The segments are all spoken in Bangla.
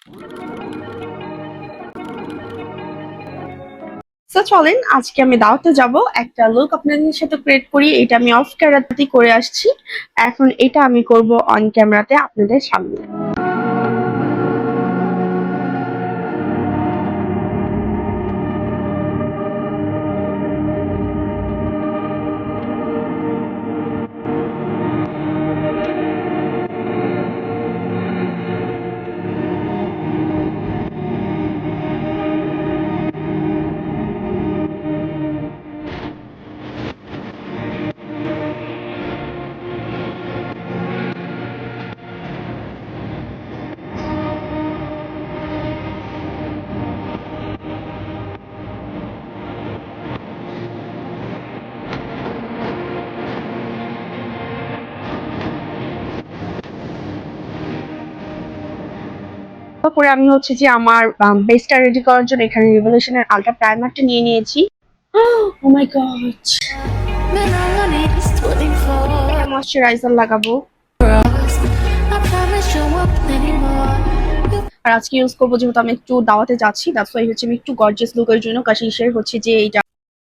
সো চলেন আজকে আমি দাওয়াতে যাব, একটা লুক আপনাদের সাথে ক্রিয়েট করি। এটা আমি অফ ক্যামেরাতে করে আসছি, এখন এটা আমি করব অন ক্যামেরাতে আপনাদের সামনে। তারপরে আমি হচ্ছে যে আমার বেসটা রেডি করার জন্য এখানে রিভলিউশনের আলট্রা প্রাইমারটা নিয়ে নিয়েছি। ও মাই গড, এটা ময়শ্চারাইজার লাগাবো। আর আজকে ইউজ করবো, যেহেতু আমি একটু দাওয়াতে যাচ্ছি, দ্যাটস ওয়াই হচ্ছে আমি একটু গর্জিয়াস লুকের জন্য কাশিশের হচ্ছে যে এইটা।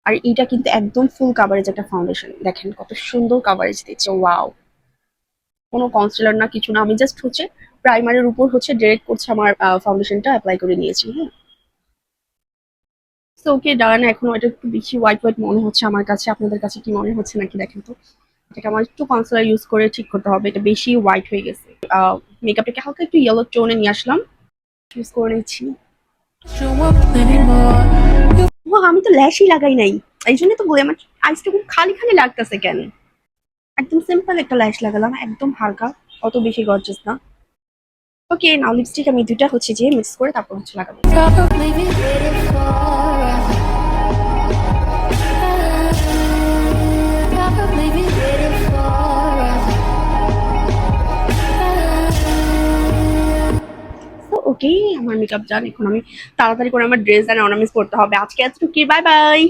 আর এইটা কিন্তু একদম ফুল কাভারেজ একটা ফাউন্ডেশন, দেখেন কত সুন্দর কাভারেজ দিচ্ছে, ওয়াও। কোনো কনসিলার না, কিছু না, আমি জাস্ট হচ্ছে প্রাইমারের উপর হচ্ছে ডিরেক্ট করছে আমার ফাউন্ডেশনটা অ্যাপ্লাই করে নিয়েছি। হ্যাঁ, তো ওকে ডান, এখন ওটা একটু বেশি হোয়াইট হোয়াইট মনে হচ্ছে আমার কাছে, আপনাদের কাছে কি মনে হচ্ছে নাকি দেখেন তো। এটাকে আমার একটু কনসিলার ইউজ করে ঠিক করতে হবে, এটা বেশি হোয়াইট হয়ে গেছে। মেকআপটাকে হালকা একটু ইয়েলো টোনে নিয়ে আসলাম, ইউজ করে নিচ্ছি। ও আমি তো ল্যাশই লাগাই নাই, এই জন্য তো বলি আমার আইসটা খুব খালি খালি লাগতেছে কেন। একদম সিম্পল একটা ল্যাশ লাগালাম, একদম হালকা, অত বেশি গর্জাস না। ওকে, নাও লিপস্টিক আমি দুইটা হচ্ছে যে মিক্স করে তারপর হচ্ছে লাগাবো। ওকে, আমার মেকআপ ডান, এখন আমি তাড়াতাড়ি করে আমার ড্রেস আর অর্নামেন্টস পরতে হবে। আজকে এতটুকুই, বাই বাই।